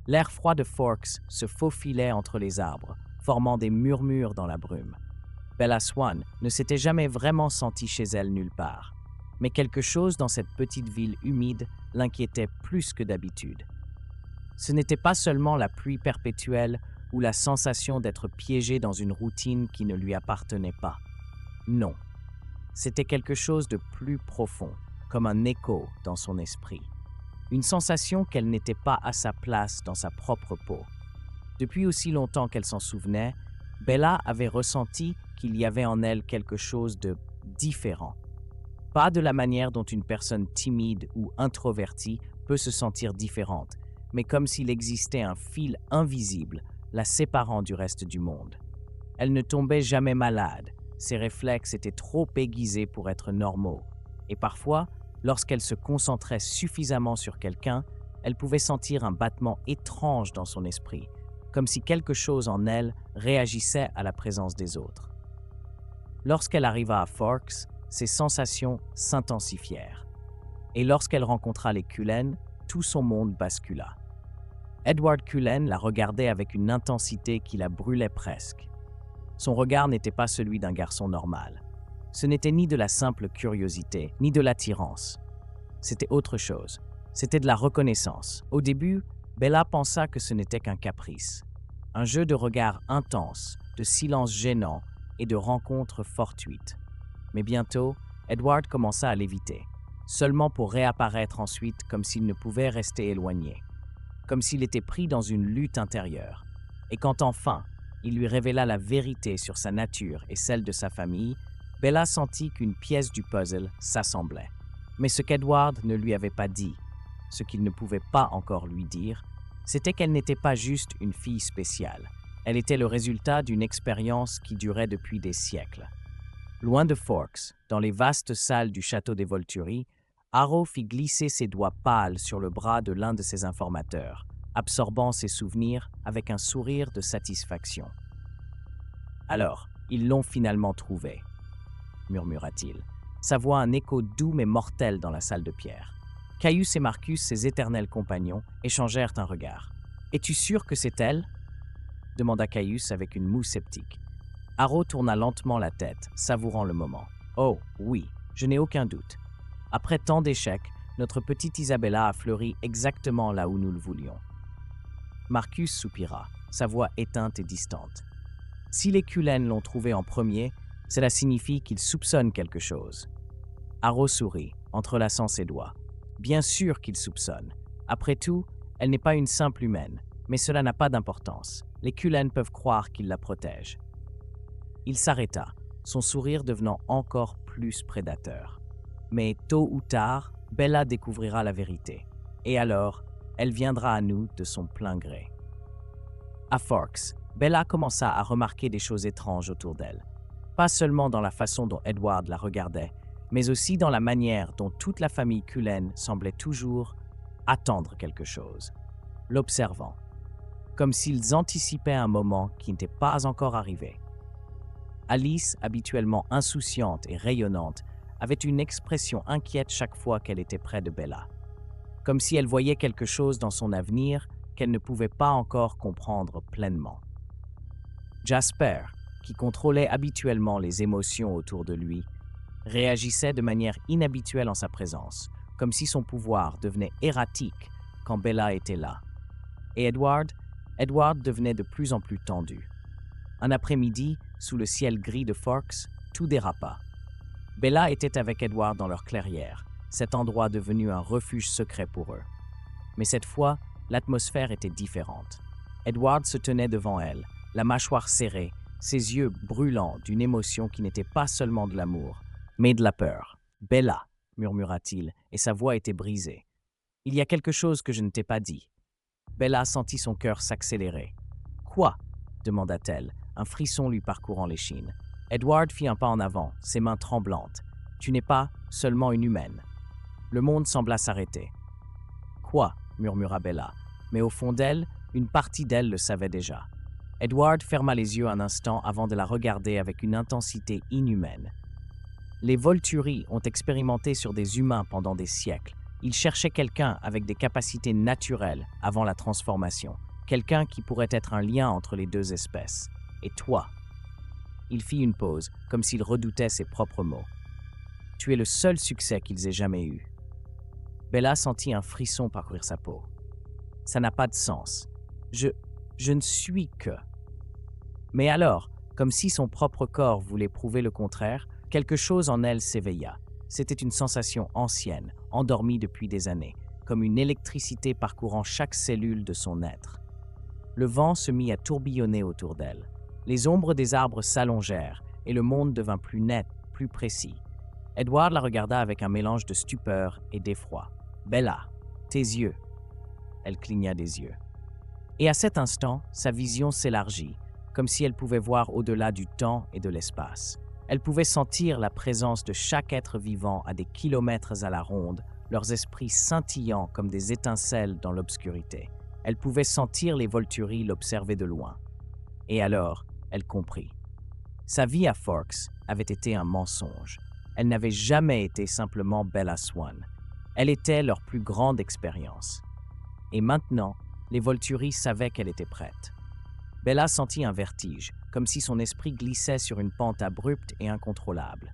L'air froid de Forks se faufilait entre les arbres, formant des murmures dans la brume. Bella Swan ne s'était jamais vraiment sentie chez elle nulle part. Mais quelque chose dans cette petite ville humide l'inquiétait plus que d'habitude. Ce n'était pas seulement la pluie perpétuelle ou la sensation d'être piégée dans une routine qui ne lui appartenait pas. Non, c'était quelque chose de plus profond, comme un écho dans son esprit. Une sensation qu'elle n'était pas à sa place dans sa propre peau. Depuis aussi longtemps qu'elle s'en souvenait, Bella avait ressenti qu'il y avait en elle quelque chose de différent. Pas de la manière dont une personne timide ou introvertie peut se sentir différente, mais comme s'il existait un fil invisible la séparant du reste du monde. Elle ne tombait jamais malade, ses réflexes étaient trop aiguisés pour être normaux, et parfois, lorsqu'elle se concentrait suffisamment sur quelqu'un, elle pouvait sentir un battement étrange dans son esprit, comme si quelque chose en elle réagissait à la présence des autres. Lorsqu'elle arriva à Forks, ses sensations s'intensifièrent. Et lorsqu'elle rencontra les Cullen, tout son monde bascula. Edward Cullen la regardait avec une intensité qui la brûlait presque. Son regard n'était pas celui d'un garçon normal. Ce n'était ni de la simple curiosité, ni de l'attirance. C'était autre chose. C'était de la reconnaissance. Au début, Bella pensa que ce n'était qu'un caprice. Un jeu de regards intense, de silence gênant et de rencontres fortuites. Mais bientôt, Edward commença à l'éviter, seulement pour réapparaître ensuite comme s'il ne pouvait rester éloigné, comme s'il était pris dans une lutte intérieure. Et quand enfin, il lui révéla la vérité sur sa nature et celle de sa famille, Bella sentit qu'une pièce du puzzle s'assemblait. Mais ce qu'Edward ne lui avait pas dit, ce qu'il ne pouvait pas encore lui dire, c'était qu'elle n'était pas juste une fille spéciale. Elle était le résultat d'une expérience qui durait depuis des siècles. Loin de Forks, dans les vastes salles du château des Volturi, Harrow fit glisser ses doigts pâles sur le bras de l'un de ses informateurs, absorbant ses souvenirs avec un sourire de satisfaction. « Alors, ils l'ont finalement trouvé, » murmura-t-il, sa voix un écho doux mais mortel dans la salle de pierre. Caius et Marcus, ses éternels compagnons, échangèrent un regard. « Es-tu sûr que c'est elle ?» demanda Caius avec une moue sceptique. Harrow tourna lentement la tête, savourant le moment. « Oh, oui, je n'ai aucun doute. Après tant d'échecs, notre petite Isabella a fleuri exactement là où nous le voulions. » Marcus soupira, sa voix éteinte et distante. « Si les Cullen l'ont trouvée en premier, cela signifie qu'ils soupçonnent quelque chose. » Harrow sourit, entrelaçant ses doigts. « Bien sûr qu'ils soupçonnent. Après tout, elle n'est pas une simple humaine, mais cela n'a pas d'importance. Les Cullen peuvent croire qu'ils la protègent. » Il s'arrêta, son sourire devenant encore plus prédateur. Mais tôt ou tard, Bella découvrira la vérité. Et alors, elle viendra à nous de son plein gré. À Forks, Bella commença à remarquer des choses étranges autour d'elle. Pas seulement dans la façon dont Edward la regardait, mais aussi dans la manière dont toute la famille Cullen semblait toujours attendre quelque chose, l'observant, comme s'ils anticipaient un moment qui n'était pas encore arrivé. Alice, habituellement insouciante et rayonnante, avait une expression inquiète chaque fois qu'elle était près de Bella, comme si elle voyait quelque chose dans son avenir qu'elle ne pouvait pas encore comprendre pleinement. Jasper, qui contrôlait habituellement les émotions autour de lui, réagissait de manière inhabituelle en sa présence, comme si son pouvoir devenait erratique quand Bella était là. Et Edward devenait de plus en plus tendu. Un après-midi, sous le ciel gris de Forks, tout dérapa. Bella était avec Edward dans leur clairière, cet endroit devenu un refuge secret pour eux. Mais cette fois, l'atmosphère était différente. Edward se tenait devant elle, la mâchoire serrée, ses yeux brûlants d'une émotion qui n'était pas seulement de l'amour, mais de la peur. « Bella » murmura-t-il, et sa voix était brisée. « Il y a quelque chose que je ne t'ai pas dit. » Bella sentit son cœur s'accélérer. « Quoi » demanda-t-elle, un frisson lui parcourant l'échine. Edward fit un pas en avant, ses mains tremblantes. « Tu n'es pas seulement une humaine. » Le monde sembla s'arrêter. « Quoi » murmura Bella, mais au fond d'elle, une partie d'elle le savait déjà. Edward ferma les yeux un instant avant de la regarder avec une intensité inhumaine. Les Volturi ont expérimenté sur des humains pendant des siècles, Il cherchait quelqu'un avec des capacités naturelles avant la transformation, quelqu'un qui pourrait être un lien entre les deux espèces. Et toi? Il fit une pause, comme s'il redoutait ses propres mots. Tu es le seul succès qu'ils aient jamais eu. Bella sentit un frisson parcourir sa peau. Ça n'a pas de sens. Je ne suis que... Mais alors, comme si son propre corps voulait prouver le contraire, quelque chose en elle s'éveilla. C'était une sensation ancienne, endormie depuis des années, comme une électricité parcourant chaque cellule de son être. Le vent se mit à tourbillonner autour d'elle. Les ombres des arbres s'allongèrent et le monde devint plus net, plus précis. Edward la regarda avec un mélange de stupeur et d'effroi. « Bella, tes yeux !» Elle cligna des yeux. Et à cet instant, sa vision s'élargit, comme si elle pouvait voir au-delà du temps et de l'espace. Elle pouvait sentir la présence de chaque être vivant à des kilomètres à la ronde, leurs esprits scintillant comme des étincelles dans l'obscurité. Elle pouvait sentir les Volturi l'observer de loin. Et alors, elle comprit. Sa vie à Forks avait été un mensonge. Elle n'avait jamais été simplement Bella Swan. Elle était leur plus grande expérience. Et maintenant, les Volturi savaient qu'elle était prête. Bella sentit un vertige, comme si son esprit glissait sur une pente abrupte et incontrôlable.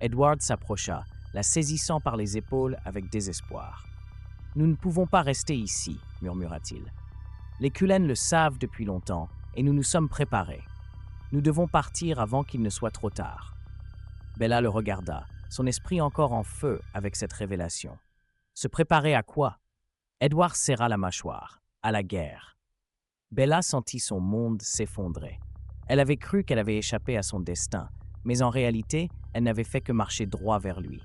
Edward s'approcha, la saisissant par les épaules avec désespoir. « Nous ne pouvons pas rester ici, » murmura-t-il. « Les Cullen le savent depuis longtemps, et nous nous sommes préparés. Nous devons partir avant qu'il ne soit trop tard. » Bella le regarda, son esprit encore en feu avec cette révélation. Se préparer à quoi? Edward serra la mâchoire. À la guerre. Bella sentit son monde s'effondrer. Elle avait cru qu'elle avait échappé à son destin, mais en réalité, elle n'avait fait que marcher droit vers lui.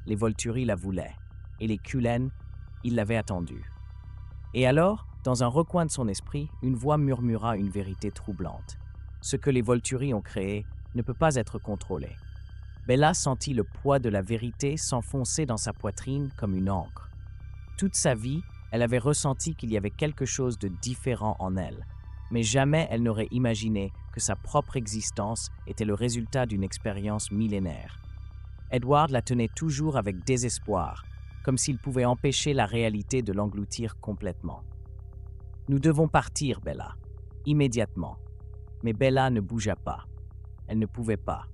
Les Volturi la voulaient, et les Cullen, ils l'avaient attendue. Et alors, dans un recoin de son esprit, une voix murmura une vérité troublante. Ce que les Volturi ont créé ne peut pas être contrôlé. Bella sentit le poids de la vérité s'enfoncer dans sa poitrine comme une encre. Toute sa vie, elle avait ressenti qu'il y avait quelque chose de différent en elle, mais jamais elle n'aurait imaginé que sa propre existence était le résultat d'une expérience millénaire. Edward la tenait toujours avec désespoir, comme s'il pouvait empêcher la réalité de l'engloutir complètement. « Nous devons partir, Bella, immédiatement. » Mais Bella ne bougea pas. Elle ne pouvait pas.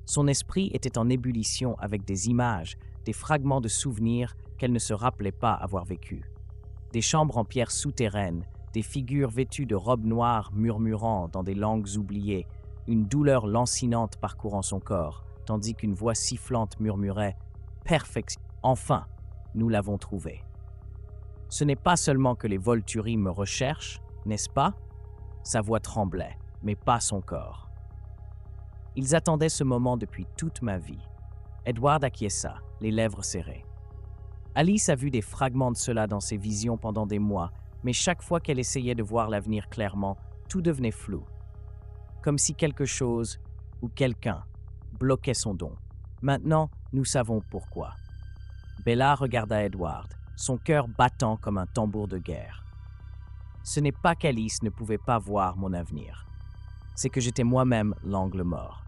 Son esprit était en ébullition avec des images, des fragments de souvenirs qu'elle ne se rappelait pas avoir vécus. Des chambres en pierre souterraines, des figures vêtues de robes noires murmurant dans des langues oubliées, une douleur lancinante parcourant son corps, tandis qu'une voix sifflante murmurait « Perfection, enfin, nous l'avons trouvé. » Ce n'est pas seulement que les Volturi me recherchent, n'est-ce pas? Sa voix tremblait, mais pas son corps. Ils attendaient ce moment depuis toute ma vie. Edward acquiesça, les lèvres serrées. Alice a vu des fragments de cela dans ses visions pendant des mois, mais chaque fois qu'elle essayait de voir l'avenir clairement, tout devenait flou. Comme si quelque chose, ou quelqu'un, bloquait son don. Maintenant, nous savons pourquoi. Bella regarda Edward, son cœur battant comme un tambour de guerre. Ce n'est pas qu'Alice ne pouvait pas voir mon avenir. C'est que j'étais moi-même l'angle mort.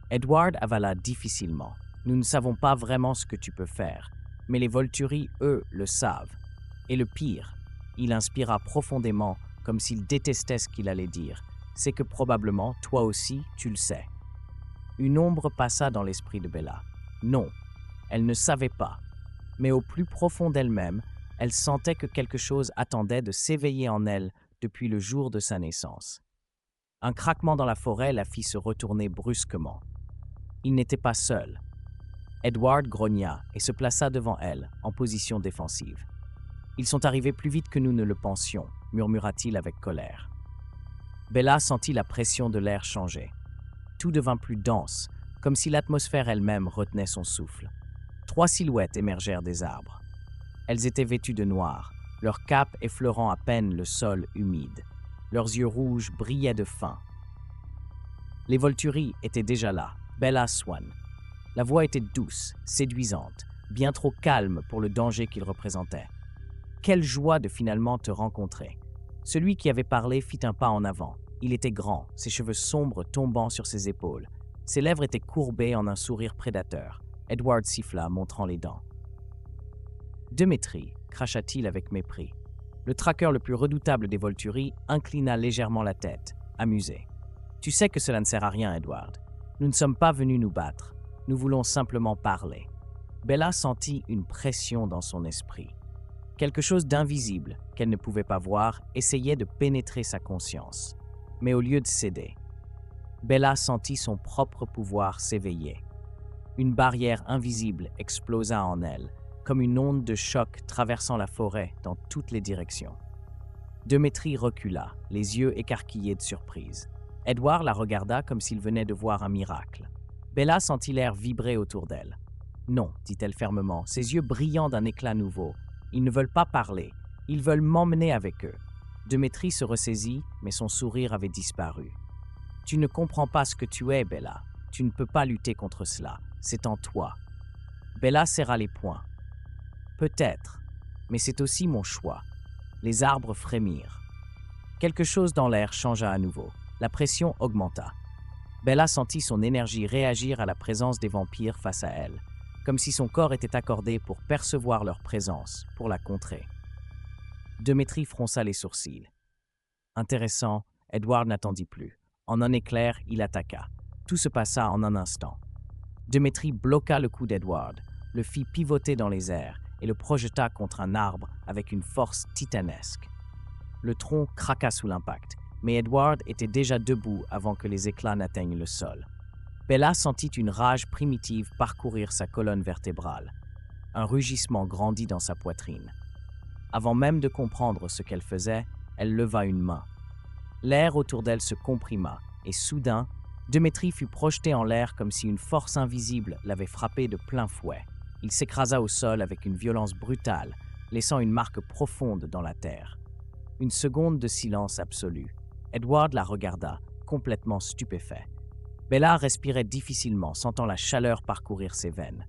Edward avala difficilement. Nous ne savons pas vraiment ce que tu peux faire, mais les Volturi, eux, le savent. Et le pire, il inspira profondément, comme s'il détestait ce qu'il allait dire, c'est que probablement, toi aussi, tu le sais. Une ombre passa dans l'esprit de Bella. Non, elle ne savait pas. Mais au plus profond d'elle-même, elle sentait que quelque chose attendait de s'éveiller en elle depuis le jour de sa naissance. Un craquement dans la forêt la fit se retourner brusquement. Il n'était pas seul. Edward grogna et se plaça devant elle, en position défensive. « Ils sont arrivés plus vite que nous ne le pensions », murmura-t-il avec colère. Bella sentit la pression de l'air changer. Tout devint plus dense, comme si l'atmosphère elle-même retenait son souffle. 3 silhouettes émergèrent des arbres. Elles étaient vêtues de noir, leurs capes effleurant à peine le sol humide. Leurs yeux rouges brillaient de faim. Les Volturi étaient déjà là, Bella Swan. La voix était douce, séduisante, bien trop calme pour le danger qu'il représentait. Quelle joie de finalement te rencontrer. Celui qui avait parlé fit un pas en avant. Il était grand, ses cheveux sombres tombant sur ses épaules. Ses lèvres étaient courbées en un sourire prédateur. Edward siffla, montrant les dents. Demetri, cracha-t-il avec mépris. Le traqueur le plus redoutable des Volturi inclina légèrement la tête, amusé. Tu sais que cela ne sert à rien, Edward. Nous ne sommes pas venus nous battre. Nous voulons simplement parler. Bella sentit une pression dans son esprit. Quelque chose d'invisible, qu'elle ne pouvait pas voir, essayait de pénétrer sa conscience. Mais au lieu de céder, Bella sentit son propre pouvoir s'éveiller. Une barrière invisible explosa en elle, comme une onde de choc traversant la forêt dans toutes les directions. Demetri recula, les yeux écarquillés de surprise. Edward la regarda comme s'il venait de voir un miracle. Bella sentit l'air vibrer autour d'elle. « Non, dit-elle fermement, ses yeux brillants d'un éclat nouveau. Ils ne veulent pas parler, ils veulent m'emmener avec eux. » Demetri se ressaisit, mais son sourire avait disparu. « Tu ne comprends pas ce que tu es, Bella. Tu ne peux pas lutter contre cela. C'est en toi. » Bella serra les poings. « Peut-être, mais c'est aussi mon choix. » Les arbres frémirent. Quelque chose dans l'air changea à nouveau. La pression augmenta. Bella sentit son énergie réagir à la présence des vampires face à elle, comme si son corps était accordé pour percevoir leur présence, pour la contrer. Demetri fronça les sourcils. Intéressant, Edward n'attendit plus. En un éclair, il attaqua. Tout se passa en un instant. Demetri bloqua le coup d'Edward, le fit pivoter dans les airs et le projeta contre un arbre avec une force titanesque. Le tronc craqua sous l'impact, mais Edward était déjà debout avant que les éclats n'atteignent le sol. Bella sentit une rage primitive parcourir sa colonne vertébrale. Un rugissement grandit dans sa poitrine. Avant même de comprendre ce qu'elle faisait, elle leva une main. L'air autour d'elle se comprima, et soudain, Demetri fut projeté en l'air comme si une force invisible l'avait frappé de plein fouet. Il s'écrasa au sol avec une violence brutale, laissant une marque profonde dans la terre. Une seconde de silence absolu. Edward la regarda, complètement stupéfait. Bella respirait difficilement, sentant la chaleur parcourir ses veines.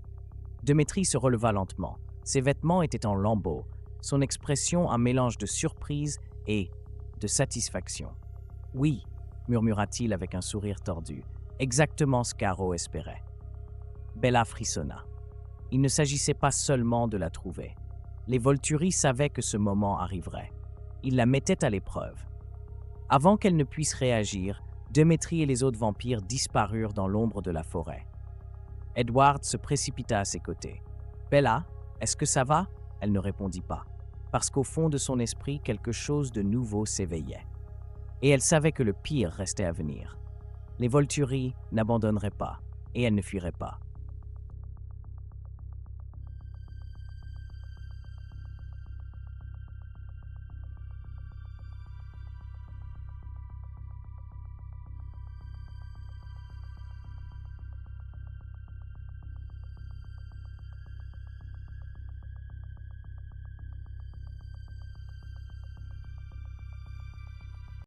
Demetri se releva lentement. Ses vêtements étaient en lambeaux, son expression un mélange de surprise et de satisfaction. « Oui », murmura-t-il avec un sourire tordu, exactement ce qu'Aro espérait. Bella frissonna. Il ne s'agissait pas seulement de la trouver. Les Volturi savaient que ce moment arriverait. Ils la mettaient à l'épreuve. Avant qu'elle ne puisse réagir, Demetri et les autres vampires disparurent dans l'ombre de la forêt. Edward se précipita à ses côtés. « Bella, est-ce que ça va ?» Elle ne répondit pas, parce qu'au fond de son esprit, quelque chose de nouveau s'éveillait. Et elle savait que le pire restait à venir. Les Volturi n'abandonneraient pas, et elle ne fuirait pas.